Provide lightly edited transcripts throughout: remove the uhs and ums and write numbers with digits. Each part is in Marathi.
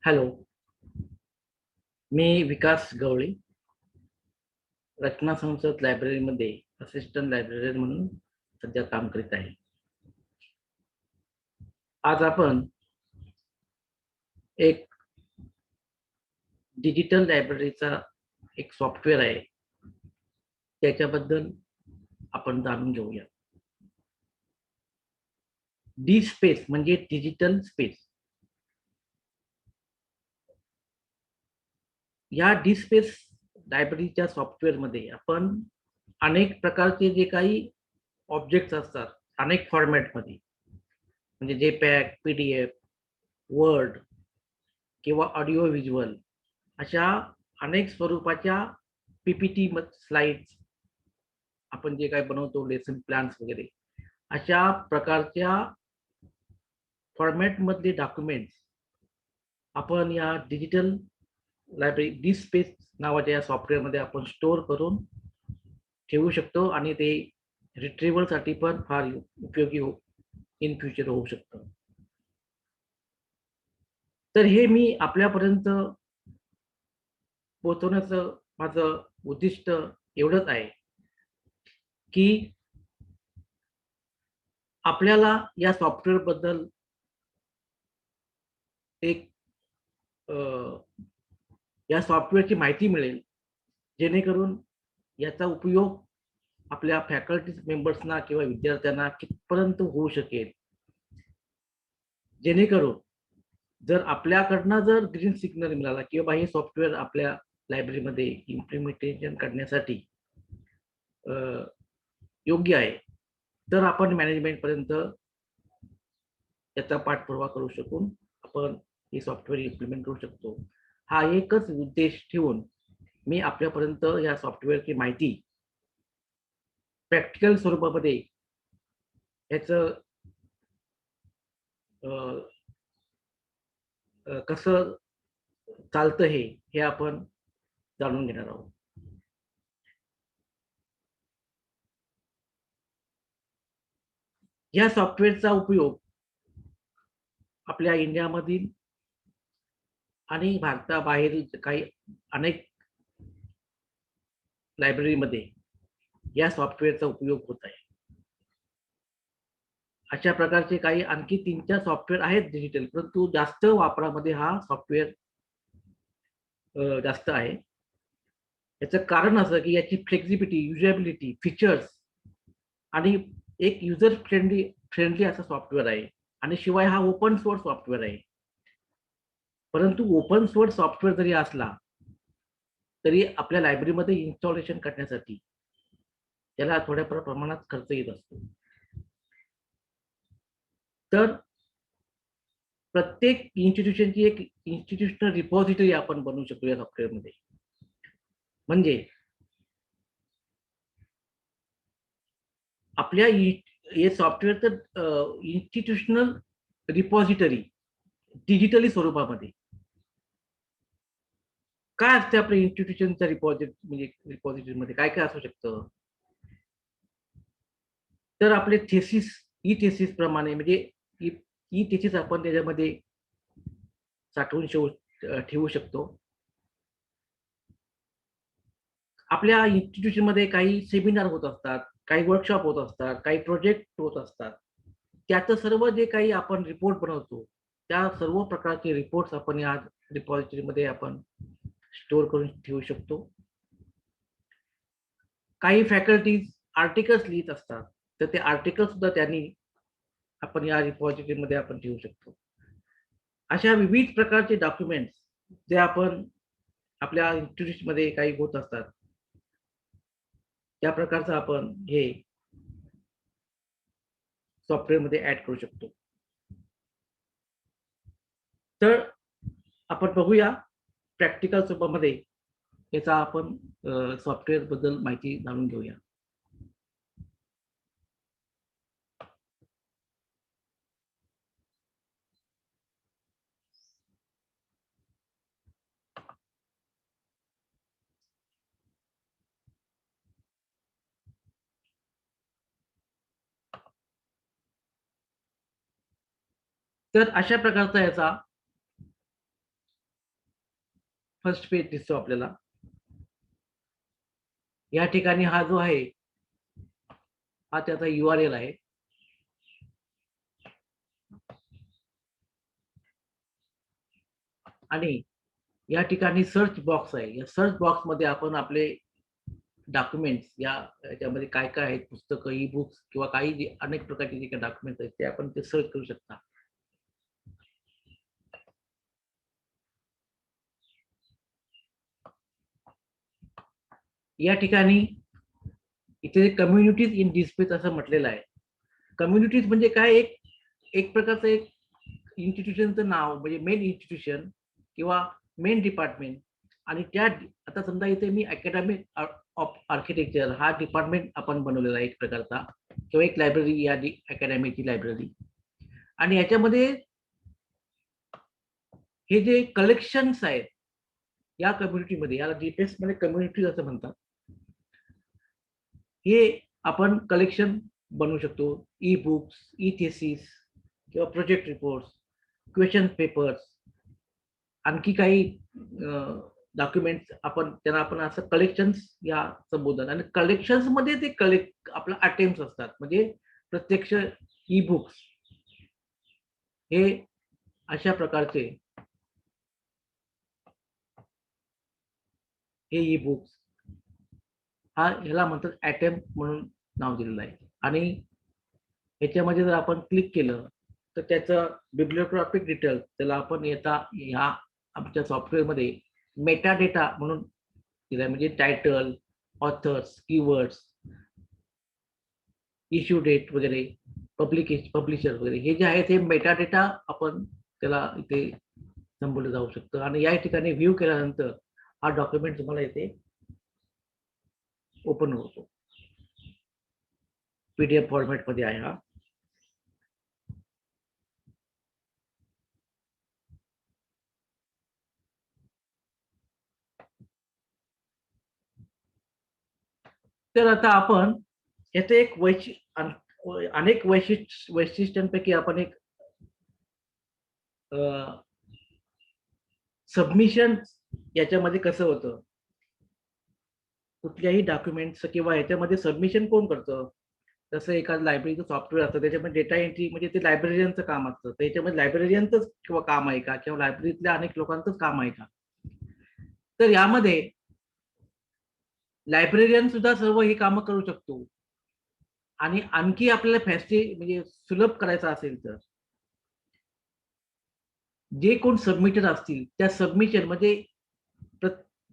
हॅलो, मी विकास गवळी, रचना संसद लायब्ररीमध्ये असिस्टंट लायब्ररीयन म्हणून सध्या काम करीत आहे. आज आपण एक डिजिटल लायब्ररीचा एक सॉफ्टवेअर आहे, त्याच्याबद्दल आपण जाणून घेऊया. डी स्पेस म्हणजे डिजिटल स्पेस. या डी स्पेस लायब्ररीच्या सॉफ्टवेअरमध्ये आपण अनेक प्रकारचे जे काही ऑब्जेक्ट्स असतात, अनेक फॉर्मॅटमध्ये, म्हणजे JPEG, PDF, वर्ड किंवा ऑडिओ व्हिज्युअल अशा अनेक स्वरूपाच्या PPT स्लाइड्स आपण जे काय बनवतो, लेसन प्लॅन्स वगैरे अशा प्रकारच्या फॉर्मॅटमधले डॉक्युमेंट्स आपण या डिजिटल लायब्ररी डी स्पेस नावाच्या या सॉफ्टवेअरमध्ये आपण स्टोअर करून ठेवू शकतो आणि ते रिट्रीव्हलसाठी पण फार उपयोगी इन फ्युचर होऊ शकतं. तर हे मी आपल्यापर्यंत पोहोचवण्याचं माझं उद्दिष्ट एवढंच आहे की आपल्याला या सॉफ्टवेअर बद्दल एक या सॉफ्टवेअरची माहिती मिळेल, जेणेकरून याचा उपयोग आपल्या फॅकल्टी मेंबर्सना किंवा विद्यार्थ्यांना कितपर्यंत होऊ शकेल, जेणेकरून जर आपल्याकडनं जर ग्रीन सिग्नल मिळाला किंवा हे सॉफ्टवेअर आपल्या लायब्ररीमध्ये इम्प्लिमेंटेशन करण्यासाठी योग्य आहे, तर आपण मॅनेजमेंटपर्यंत याचा पाठपुरावा करू शकून आपण हे सॉफ्टवेअर इम्प्लिमेंट करू शकतो. हा एकच उद्देश ठेवून मी आपल्यापर्यंत या सॉफ्टवेअरची माहिती प्रॅक्टिकल स्वरूपामध्ये याचं कसं चालतं हे आपण जाणून घेणार आहोत. या सॉफ्टवेअरचा उपयोग आपल्या इंडियामधील आणि भारताबाहेरील काही अनेक लायब्ररीमध्ये या सॉफ्टवेअरचा उपयोग होत आहे. अशा प्रकारचे काही आणखी 3-4 सॉफ्टवेअर आहेत डिजिटल, परंतु जास्त वापरामध्ये हा सॉफ्टवेअर जास्त आहे. याचं कारण असं की याची फ्लेक्सिबिलिटी, युजेबिलिटी, फीचर्स आणि एक युजर फ्रेंडली असं सॉफ्टवेअर आहे आणि शिवाय हा ओपन सोर्स सॉफ्टवेअर आहे. परंतु ओपन सोर्स सॉफ्टवेअर जरी असला तरी आपल्या लायब्ररीमध्ये इन्स्टॉलेशन करण्यासाठी त्याला थोड्या प्रमाणात खर्च येत असतो. तर प्रत्येक इन्स्टिट्यूशनची एक इन्स्टिट्यूशनल रिपॉझिटरी आपण बनवू शकतो या सॉफ्टवेअरमध्ये. म्हणजे आपल्या हे सॉफ्टवेअर तर इन्स्टिट्यूशनल रिपॉझिटरी डिजिटली स्वरूपामध्ये. काय असते आपल्या इन्स्टिट्यूशनच्या रिपॉझिटरीमध्ये काय काय असू शकतं? तर आपले थेसिस, ई थेसिस प्रमाणे म्हणजे ई थेसिस आपण त्याच्यामध्ये साठवून ठेवू शकतो. आपल्या इन्स्टिट्यूशनमध्ये काही सेमिनार होत असतात, काही वर्कशॉप होत असतात, काही प्रोजेक्ट होत असतात. त्याचं सर्व जे काही आपण रिपोर्ट बनवतो, त्या सर्व प्रकारचे रिपोर्ट्स आपण या रिपॉझिटरीमध्ये आपण स्टोअर करून ठेवू शकतो. काही फॅकल्टीज आर्टिकल्स लिहित असतात, तर ते आर्टिकल सुद्धा त्यांनी आपण या रिपॉझिटरीमध्ये आपण ठेवू शकतो. अशा विविध प्रकारचे डॉक्युमेंट्स जे आपण आपल्या इन्स्टिट्यूटमध्ये काही होत असतात, त्या प्रकारचं आपण हे सॉफ्टवेअरमध्ये ऍड करू शकतो. तर आपण बघूया प्रॅक्टिकल स्वरूपामध्ये याचा आपण सॉफ्टवेअर बद्दल माहिती जाणून घेऊया. तर अशा प्रकारचा याचा फर्स्ट पेज दिसतो आपल्याला. या ठिकाणी हा जो आहे हा त्याचा URL आहे. आणि या ठिकाणी सर्च बॉक्स आहे. या सर्च बॉक्समध्ये आपण आपले डॉक्युमेंट्स याच्यामध्ये काय काय आहेत, पुस्तकं, ई बुक्स किंवा काही जे अनेक प्रकारचे जे काही डॉक्युमेंट्स आहेत ते आपण ते सर्च करू शकता. या ठिकाणी इथे कम्युनिटीज इन डिस्प्लेस असं म्हटलेलं आहे. कम्युनिटीज म्हणजे काय, एक प्रकारचं एक इन्स्टिट्यूशनचं नाव, म्हणजे मेन इन्स्टिट्यूशन किंवा मेन डिपार्टमेंट. आणि त्या आता समजा इथे मी अकॅडमिक ऑफ आर्किटेक्चर हा डिपार्टमेंट आपण बनवलेला आहे एक प्रकारचा, किंवा एक लायब्ररी, या अकॅडमीची लायब्ररी. आणि याच्यामध्ये हे जे कलेक्शन्स आहेत या कम्युनिटीमध्ये, याला डिटेल्स मध्ये कम्युनिटी असं म्हणतात, हे आपण कलेक्शन बनवू शकतो. ई बुक्स, ई थेसिस किंवा प्रोजेक्ट रिपोर्ट्स, क्वेश्चन पेपर्स, आणखी काही डॉक्युमेंट्स, त्यांना आपण असं कलेक्शन्स या संबोधन. आणि कलेक्शन्स मध्ये ते आपला अटेम्प्ट असतात, म्हणजे प्रत्यक्ष ई बुक्स हे अशा प्रकारचे हे ई बुक्स ह्याला म्हणतात अटेम्प्ट म्हणून नाव दिलेलं आहे. आणि ह्याच्यामध्ये जर आपण क्लिक केलं तर त्याचं बिब्लिओग्राफिक डिटेल्स, त्याला आपण ह्या आमच्या सॉफ्टवेअरमध्ये मेटा डेटा म्हणून दिलाय. म्हणजे title, authors, keywords, issue date वगैरे, पब्लिशर वगैरे, हे जे आहेत हे मेटा डेटा आपण त्याला इथे संबोधलं जाऊ शकतं. आणि या ठिकाणी व्ह्यू केल्यानंतर हा डॉक्युमेंट तुम्हाला इथे ओपन होतो. PDF फॉर्मॅट मध्ये आहे हा. तर आता आपण याचे एक अनेक वैशिष्ट्यांपैकी आपण एक सबमिशन याच्यामध्ये कसं होतं, कुठल्याही डॉक्युमेंट्स किंवा याच्यामध्ये सबमिशन कोण करतं. जसं एखादं लायब्ररीचं सॉफ्टवेअर असतं, त्याच्यामध्ये डेटा एंट्री म्हणजे ते लायब्ररियनचं काम असतं. तर याच्यामध्ये लायब्ररियनचंच किंवा काम आहे का, किंवा लायब्ररीतल्या अनेक लोकांचंच काम आहे का. तर यामध्ये लायब्ररियन सुद्धा सर्व ही कामं करू शकतो. आणि आणखी आपल्याला म्हणजे सुलभ करायचं असेल तर जे कोण सबमिटर असतील त्या सबमिशन म्हणजे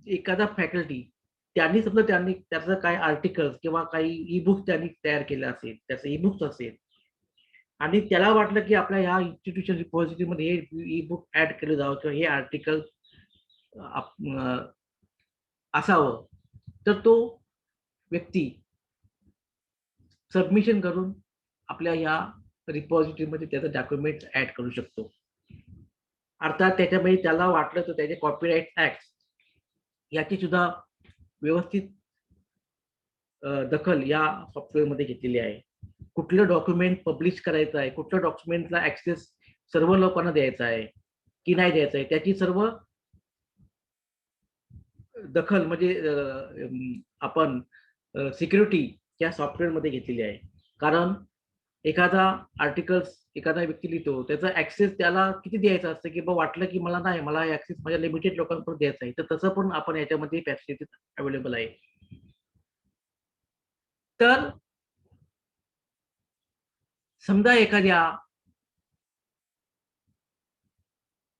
एखादा फॅकल्टी त्यांनी त्याचं काय आर्टिकल्स किंवा काही ई बुक्स त्यांनी तयार केलं असेल, त्याचं ई बुक्स असेल, आणि त्याला वाटलं की आपल्या ह्या इन्स्टिट्यूशन रिपॉझिटरीमध्ये हे ई बुक ऍड केलं जावं किंवा हे आर्टिकल असावं, तर तो व्यक्ती सबमिशन करून आपल्या या रिपॉझिटरीमध्ये त्याचं डॉक्युमेंट ऍड करू शकतो. अर्थात त्याच्यामध्ये त्याला वाटलं तर त्याचे कॉपीराइट ऍक्ट याची सुद्धा व्यवस्थित दखल या सॉफ्टवेअरमध्ये घेतलेली आहे. कुठलं डॉक्युमेंट पब्लिश करायचं आहे, कुठल्या डॉक्युमेंटला ऍक्सेस सर्व लोकांना द्यायचा आहे की नाही द्यायचा आहे, त्याची सर्व दखल म्हणजे आपण सिक्युरिटी या सॉफ्टवेअरमध्ये घेतलेली आहे. कारण एखादा आर्टिकल्स एखादा व्यक्ती लिहितो, त्याचा ऍक्सेस त्याला किती द्यायचा असतं, की वाटलं की मला नाही, मला ऍक्सेस माझ्या लिमिटेड लोकांपर्यंत द्यायचा आहे, तर तसं पण आपण याच्यामध्ये फॅसिलिटी अवेलेबल आहे. तर समजा एखाद्या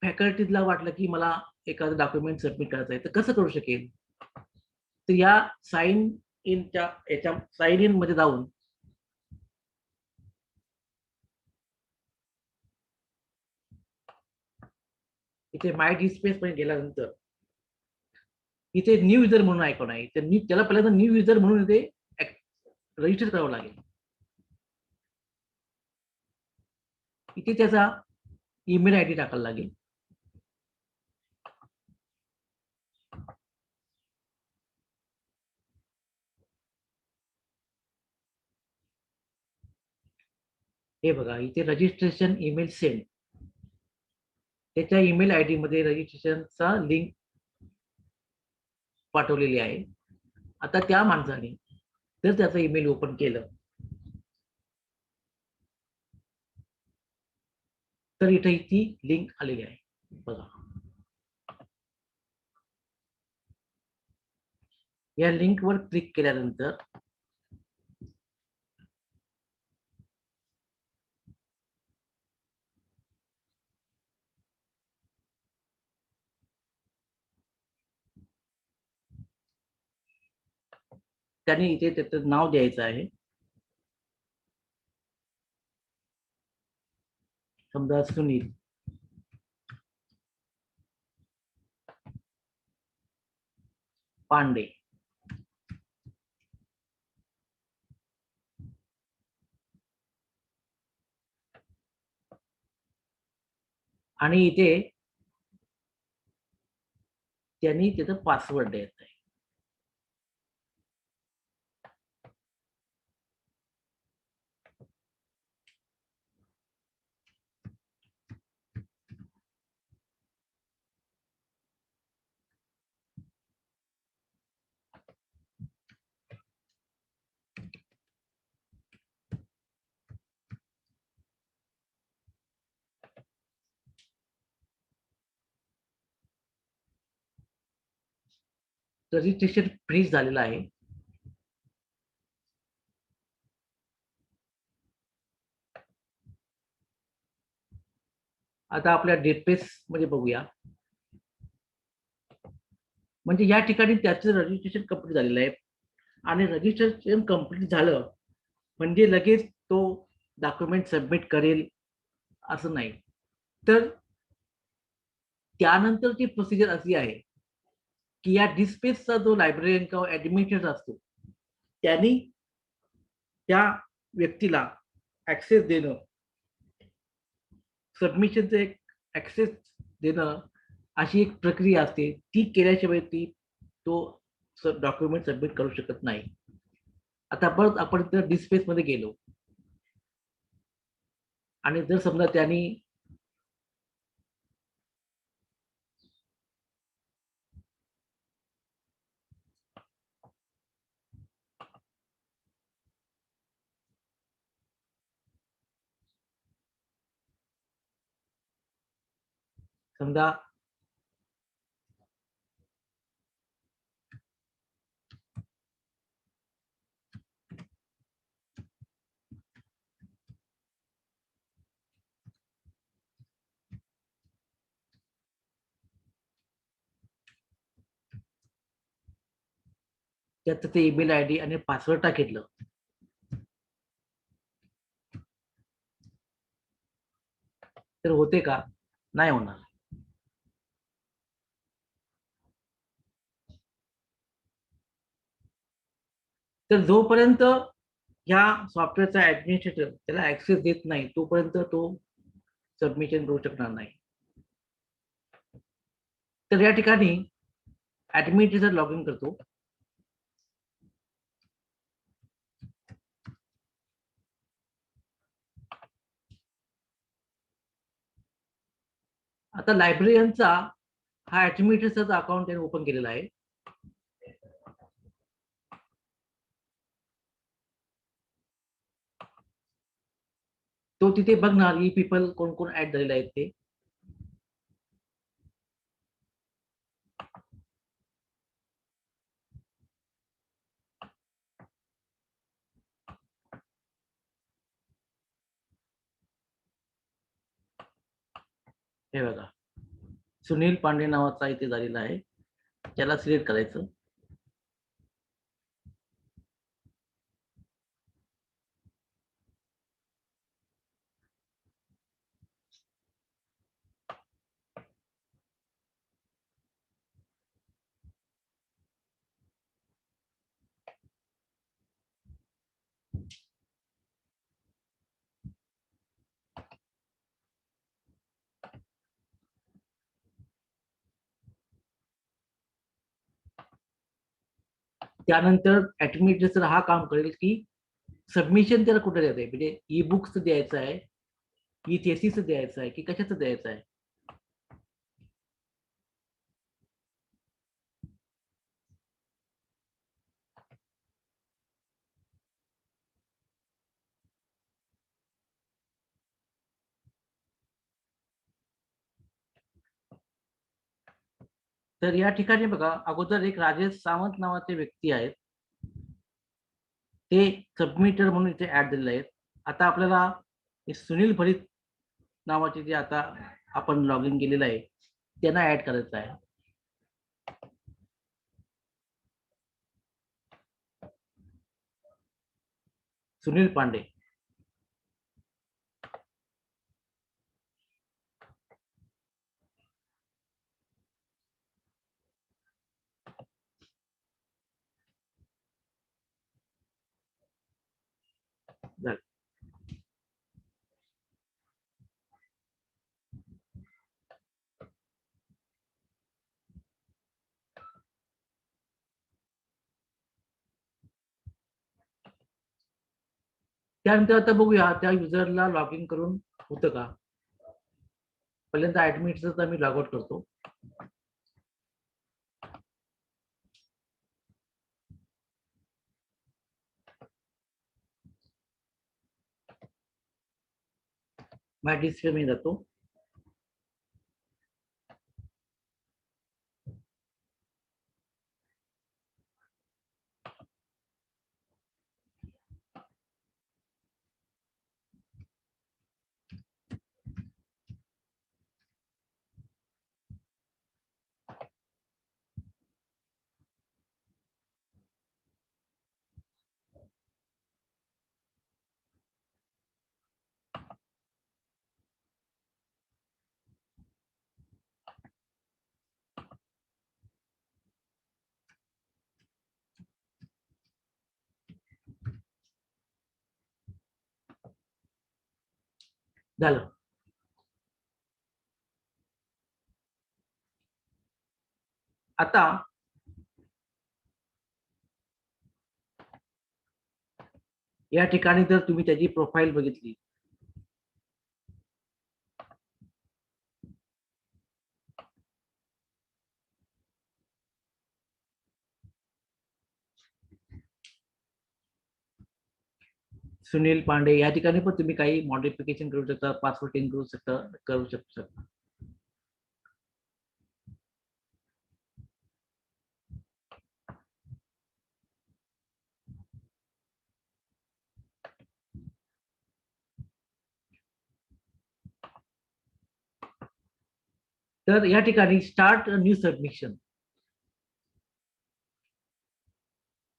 फॅकल्टीला वाटलं की मला एखादं डॉक्युमेंट सबमिट करायचं आहे, तर कसं करू शकेल. तर या साइन इन मध्ये जाऊन इथे माय डिस्प्लेस मध्ये गेल्यानंतर इथे न्यू युजर म्हणून आयकॉन आहे. तर त्याला पहिल्यांदा न्यू युजर म्हणून इथे रजिस्टर करावं लागेल. इथे त्याचा ईमेल आयडी टाकायला लागेल. हे बघा इथे रजिस्ट्रेशन ईमेल सेंड, त्याच्या ईमेल आयडी मध्ये रजिस्ट्रेशनचा लिंक पाठवलेली आहे. आता त्या माणसाने जर त्याचा ईमेल ओपन केलं तर इथे ती लिंक आलेली आहे बघा. या लिंकवर क्लिक केल्यानंतर त्याने इथे त्याचं नाव द्यायचं आहे. समजा सुनील पांडे. आणि इथे त्यांनी त्याचा पासवर्ड द्यायचा आहे. रजिस्ट्रेशन फ्रीज झालेलं आहे. आता आपल्या डेटबेस मध्ये बघूया. म्हणजे या ठिकाणी त्याचं रजिस्ट्रेशन कंप्लीट झालेलं आहे. आणि रजिस्ट्रेशन कंप्लीट झालं म्हणजे लगेच तो डॉक्युमेंट सबमिट करेल असं नाही. तर त्यानंतरची प्रोसिजर अशी आहे की या डिस्पेसचा जो लायब्ररीयन किंवा ऍडमिनिस्ट्रेटर असतो त्यांनी त्या व्यक्तीला ऍक्सेस देणं, सबमिशनचं एक ऍक्सेस देणं अशी एक प्रक्रिया असते. ती केल्याशिवाय ती तो डॉक्युमेंट सबमिट करू शकत नाही. आता परत आपण जर डिस्पेस मध्ये गेलो आणि जर समजा त्यांनी समजा त्याचं ते ईमेल आयडी आणि पासवर्ड टाकितलं तर होते का? नाही होणार. तर जोपर्यंत ह्या सॉफ्टवेअरचा ऍडमिनिस्ट्रेटर त्याला ऍक्सेस देत नाही तोपर्यंत तो सबमिशन करू शकणार नाही. तर या ठिकाणी ऍडमिनिस्ट्रेटर लॉग इन करतो. आता लायब्ररीयनचा हा ऍडमिनिस्ट्रेटरचा अकाउंट त्याने ओपन केलेला आहे. तो तिथे बघणार ई पीपल कोण कोण ऍड झालेले आहेत ते. हे बघा सुनील पांडे नावाचा इथे झालेला आहे. त्याला सिलेक्ट करायचं. त्यानंतर ऍडमिनिस्ट्रेटर हा काम करेल की सबमिशन त्याला कुठे द्यायचं आहे. म्हणजे ई बुक्स द्यायचं आहे, ई थेसिस द्यायचं आहे की कशाचं द्यायचं आहे. तर या ठिकाणी बघा, अगोदर एक राजेश सावंत नावाचे व्यक्ती आहेत, ते सबमिटर म्हणून इथे ऍड दिलेले आहेत. आता आपल्याला सुनील भरीत नावाचे जे आता आपण लॉग इन केलेलं आहे त्यांना ऍड करायचं आहे. सुनील पांडे. त्यानंतर आता बघूया त्या युजरला लॉग इन करून होतं का. पहिल्यांदा ऍडमिटचं मी लॉग आउट करतो. माझ्या डिस्प्ले मध्ये जातो. झालं. आता या ठिकाणी जर तुम्ही त्याची प्रोफाईल बघितली, सुनील पांडे, या ठिकाणी पण तुम्ही काही मॉडिफिकेशन करू शकता, पासवर्ड चेंज करू शकता. तर या ठिकाणी स्टार्ट न्यू सबमिशन.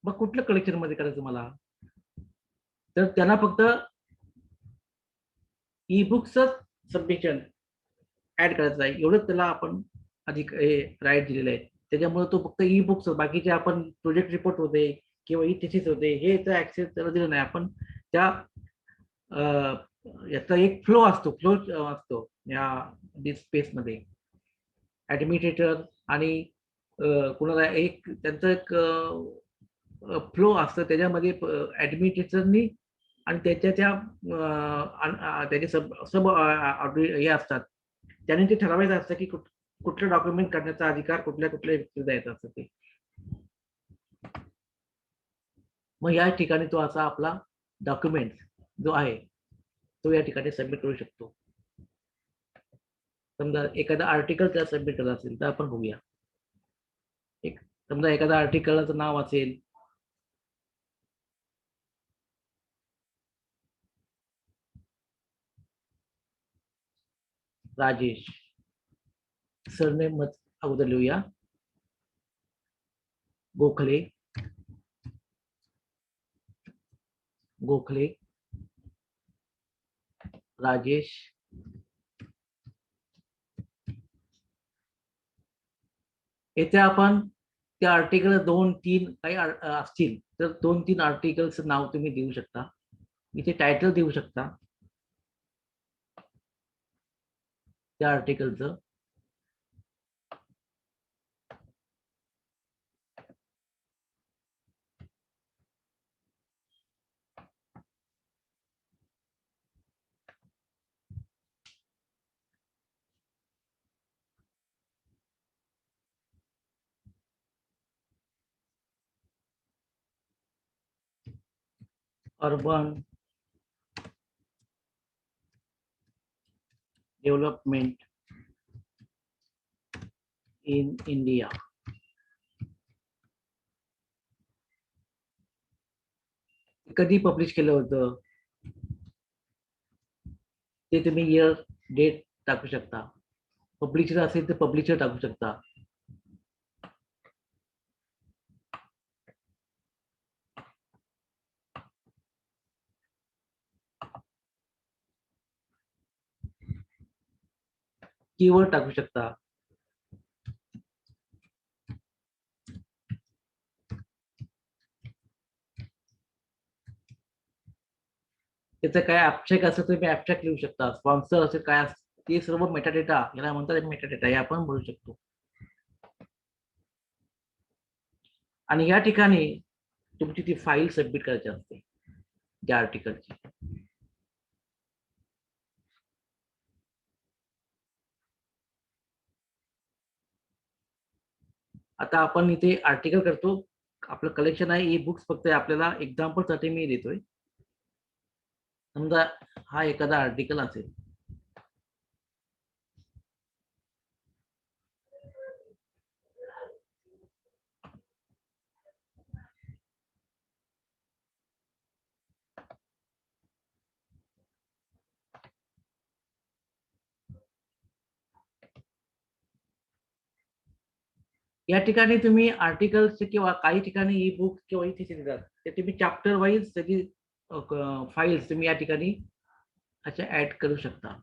मग कुठल्या कलेक्शन मध्ये करायचं मला, तर त्यांना फक्त ई बुक्स सबमिशन ऍड करायचं आहे, एवढंच त्याला आपण अधिक राईट दिलेलं आहे. त्याच्यामुळे तो फक्त ई बुक्स, बाकीचे आपण प्रोजेक्ट रिपोर्ट होते किंवा ई थिसिस होते हे ऍक्सेस त्याला दिलं नाही. आपण त्या याचा एक फ्लो असतो या स्पेस मध्ये. ऍडमिनिस्ट्रेटर आणि कुणाला एक त्यांचं एक फ्लो असतं, त्याच्यामध्ये ऍडमिनिस्ट्रेटरनी आणि त्याच्या त्याचे सब हे असतात, त्यांनी ते ठरवायचं असतं की कुठलं डॉक्युमेंट करण्याचा अधिकार कुठल्या कुठल्या व्यक्तीला द्यायचा असतं ते. मग या ठिकाणी तो असा आपला डॉक्युमेंट जो आहे तो या ठिकाणी सबमिट करू शकतो. समजा एखादा आर्टिकल त्याला सबमिट करत असेल तर आपण बघूया. समजा एखादा आर्टिकलचं नाव असेल राजेश, सरनेम अगोदर लिहूया, गोखले, गोखले राजेश, येथे आपण त्या आर्टिकल 2-3 काही असतील तर 2-3 आर्टिकल्स नाव तुम्ही देऊ शकता. इथे टायटल देऊ शकता त्या आर्टिकलचं. Urban development in India. कधी पब्लिश केलं होतं ते तुम्ही इयर डेट टाकू शकता. पब्लिशर असेल तर पब्लिशर टाकू शकता. कीवर्ड टाकू शकता. त्याचं काय ऍब्स्ट्रॅक्ट असेल तर तुम्ही ऍब्स्ट्रॅक्ट लिहू शकता. स्पॉन्सर असेल काय असेल ते सर्व मेटाडेटा, याला म्हणतात मेटाडेटा, हे आपण बोलू शकतो. आणि या ठिकाणी तुमची ती फाईल सबमिट करायची असते त्या आर्टिकलची. आता आपण इथे आर्टिकल करतो. आपलं कलेक्शन आहे ई बुक्स. फक्त आपल्याला एक्झाम्पल साठी मी देतोय. समजा हा एखादा आर्टिकल असेल, या ठिकाणी तुम्ही आर्टिकल्स किंवा काही ठिकाणी ई बुक किंवा इथे देतात ते तुम्ही चॅप्टर वाईज त्याची फाईल्स तुम्ही या ठिकाणी अशा ऍड करू शकता.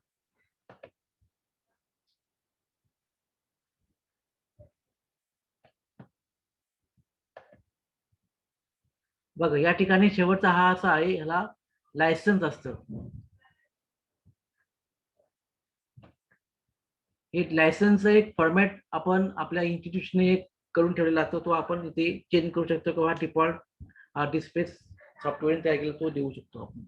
बघा या ठिकाणी शेवटचा हा असा आहे, ह्याला लायसन्स असतं. हे लायसन्स एक फॉर्मॅट आपण आपल्या इन्स्टिट्यूशनने एक करून ठेवलेला असतो. तो आपण इथे चेंज करू शकतो किंवा डिफॉल्ट डिस्प्ले सॉफ्टवेअर तयार केला तो देऊ शकतो आपण.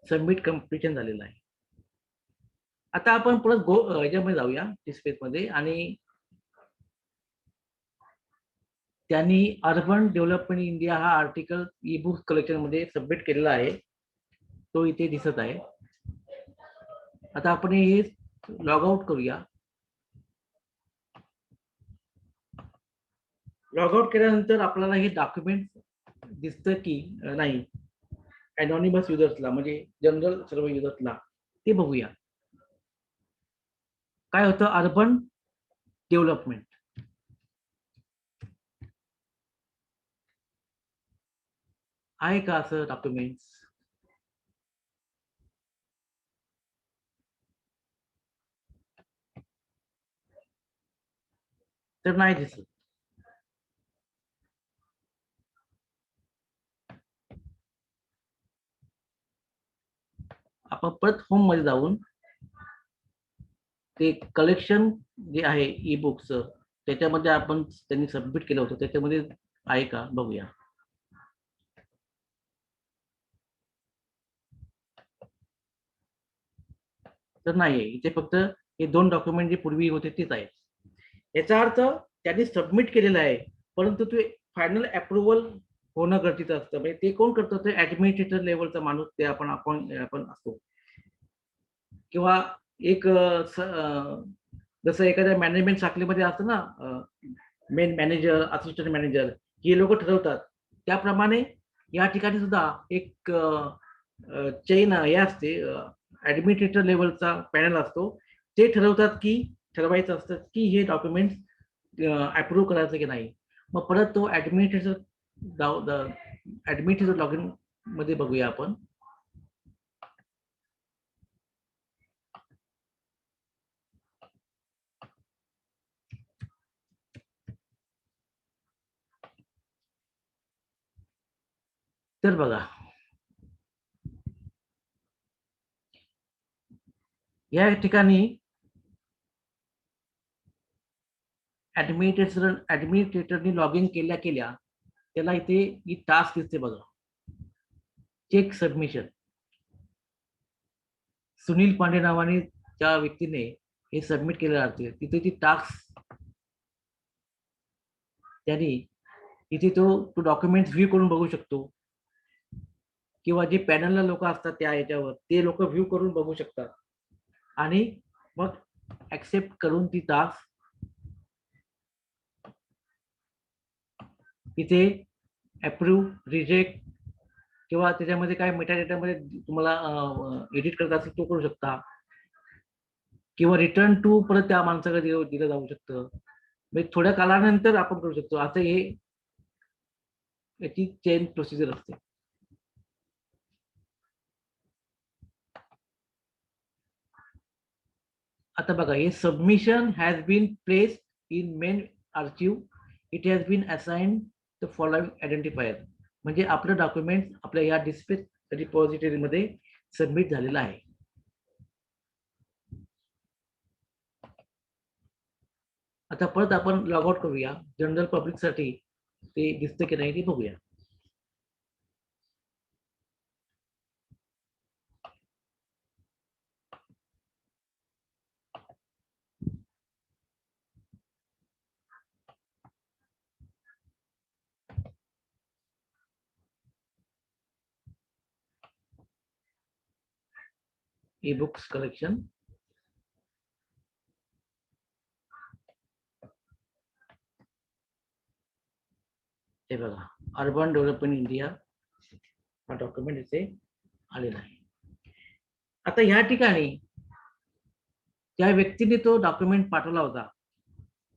सबमिट कम्प्लिशन झालेलं आहे. आता आपण परत याच्यामध्ये जाऊया डिस्प्लेस मध्ये, आणि त्यांनी अर्बन डेव्हलपमेंट इंडिया हा आर्टिकल ई बुक कलेक्शन मध्ये सबमिट केलेला आहे. तो इथे दिसत आहे. आता आपण हे लॉग आउट करूया. लॉग आउट केल्यानंतर आपल्याला हे डॉक्युमेंट दिसतं की नाही अनॉनिमस युजर्सला, म्हणजे जनरल सर्व युजर्सला, ते बघूया. काय होतं अर्बन डेव्हलपमेंट. आहे का असं डॉक्युमेंट्स? तर नाही दिसत. आपण परत होम मध्ये जाऊन ते कलेक्शन जे आहे ई बुक्स त्याच्यामध्ये आपण त्यांनी सबमिट केलं होतं त्याच्यामध्ये आहे का बघूया. तर नाहीये इथे. फक्त हे 2 डॉक्युमेंट जे पूर्वी होते तेच आहेत. याचा अर्थ त्यांनी सबमिट केलेलं आहे, परंतु ते फायनल अप्रुव्हल होणं गरजेचं असतं. म्हणजे ते कोण करतं? ते ऍडमिनिस्ट्रेटर लेवलचा माणूस, ते आपण असतो. किंवा एक जसं एखाद्या मॅनेजमेंट शाखेमध्ये असतं ना, मेन मॅनेजर, असिस्टंट मॅनेजर, हे लोक ठरवतात. त्याप्रमाणे या ठिकाणी सुद्धा एक चेन हे असते, ऍडमिनिस्ट्रेटर लेवलचा पॅनल असतो. ते ठरवतात की ठरवायचं असतं की हे डॉक्युमेंट अप्रूव्ह करायचं की नाही. मग परत तो ऍडमिनिस्ट्रेटर लॉग इन मध्ये बघूया आपण. तर बघा या ठिकाणी ऍडमिनिस्ट्रेटरनी लॉग इन केल्या त्याला इथे ही टास्क दिसते बघा, चेक सबमिशन. सुनील पांडे नावाने त्या व्यक्तीने हे सबमिट केलेलं असते. तिथे ती टास्क त्यांनी इथे तो डॉक्युमेंट व्ह्यू करून बघू शकतो, किंवा जे पॅनलला लोक असतात त्या याच्यावर ते लोक व्ह्यू करून बघू शकतात आणि मग ऍक्सेप्ट करून ती तास इथे अप्रूव्ह रिजेक्ट किंवा त्याच्यामध्ये काय मेटा डेटामध्ये तुम्हाला एडिट करत असेल तो करू शकता, किंवा रिटर्न टू परत त्या माणसाकडे दिलं जाऊ शकतं. म्हणजे थोड्या कालानंतर आपण करू शकतो. असं हे याची चेंज प्रोसिजर असते. आता बघा, हे submission has been placed in main archive, it has been assigned the following identifier. म्हणजे आपलं डॉक्युमेंट आपल्या या डिस्प्ले रिपॉझिटरीमध्ये सबमिट झालेलं आहे. आता परत आपण लॉग आउट करूया. जनरल पब्लिक साठी ते दिसतं की नाही ते बघूया. E books collection. हे बघा, अर्बन डेव्हलपमेंट इंडिया हा डॉक्युमेंट इथे आलेला आहे. आता ह्या ठिकाणी त्या व्यक्तीने तो डॉक्युमेंट पाठवला होता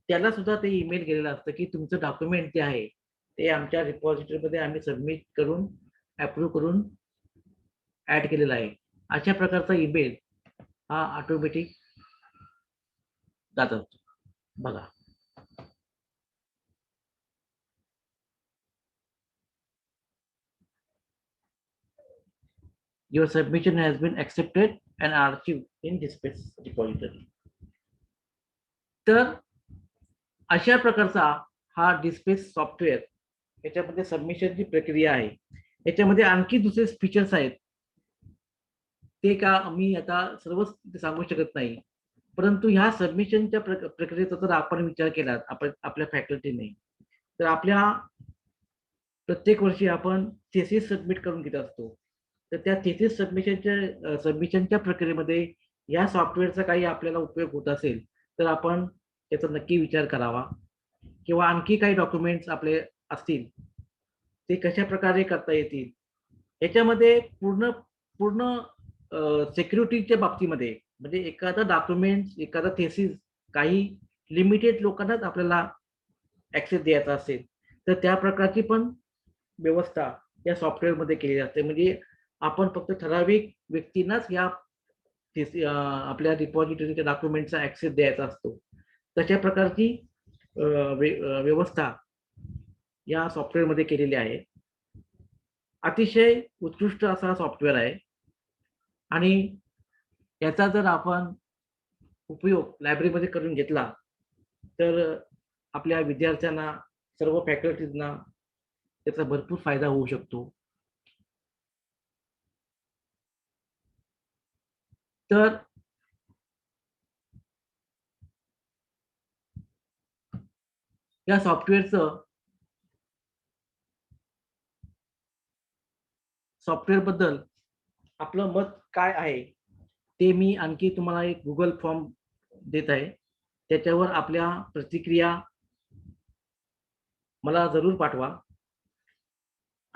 त्याला सुद्धा ते ईमेल गेलेलं असतं की तुमचं डॉक्युमेंट जे आहे ते आमच्या रिपॉझिटरीमध्ये आम्ही सबमिट करून अप्रूव्ह करून ऍड केलेला आहे. अशा प्रकारचा ईमेल हा ऑटोमॅटिक जात असतो. बघा, your submission has been accepted and archive in DSpace repository. तर अशा प्रकारचा हा डिस्पेस सॉफ्टवेअर याच्यामध्ये सबमिशनची प्रक्रिया आहे. याच्यामध्ये आणखी दुसरे फीचर्स आहेत ते का मी आता सर्वच सांगू शकत नाही, परंतु ह्या सबमिशनच्या प्रक्रियेचा जर आपण विचार केला आपण आपल्या फॅकल्टीने, तर आपल्या प्रत्येक वर्षी आपण थेसिस सबमिट करून घेत असतो. तर त्या थेसिस सबमिशनच्या प्रक्रियेमध्ये या सॉफ्टवेअरचा काही आपल्याला उपयोग होत असेल तर आपण त्याचा नक्की विचार करावा. किंवा आणखी काही डॉक्युमेंट्स आपले असतील ते कशा प्रकारे करता येतील. याच्यामध्ये पूर्ण पूर्ण सिक्युरिटीच्या बाबतीमध्ये म्हणजे एखादा डॉक्युमेंट एखादा थेसिस काही लिमिटेड लोकांनाच आपल्याला ऍक्सेस द्यायचा असेल तर त्या प्रकारची पण व्यवस्था या सॉफ्टवेअरमध्ये केली जाते. म्हणजे आपण फक्त ठराविक व्यक्तींनाच या आपल्या रिपॉझिटरीच्या डॉक्युमेंटचा ऍक्सेस द्यायचा असतो. तशा प्रकारची व्यवस्था या सॉफ्टवेअरमध्ये केलेली आहे. अतिशय उत्कृष्ट असा सॉफ्टवेअर आहे आणि याचा जर आपण उपयोग लायब्ररीमध्ये करून घेतला तर आपल्या विद्यार्थ्यांना सर्व फॅकल्टीजना त्याचा भरपूर फायदा होऊ शकतो. तर या सॉफ्टवेअर बद्दल आपलं मत काय आहे ते मी आणखी तुम्हाला एक गुगल फॉर्म देत आहे. त्याच्यावर आपल्या प्रतिक्रिया मला जरूर पाठवा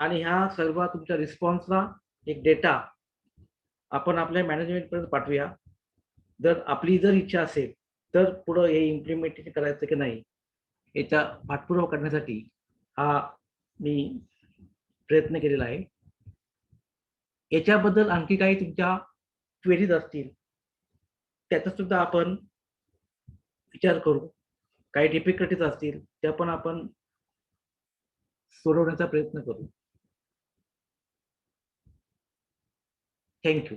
आणि ह्या सर्व तुमच्या रिस्पॉन्सला एक डेटा आपण आपल्या मॅनेजमेंटपर्यंत पाठवूया. जर आपली जर इच्छा असेल तर पुढं हे इम्प्लिमेंटेशन करायचं की नाही याचा पाठपुरावा करण्यासाठी हा मी प्रयत्न केलेला आहे. याच्याबद्दल आणखी काही तुमच्या क्वेरीज असतील त्याचा सुद्धा आपण विचार करू. काही डिफिकल्टीज असतील त्या पण आपण सोडवण्याचा प्रयत्न करू. थँक्यू.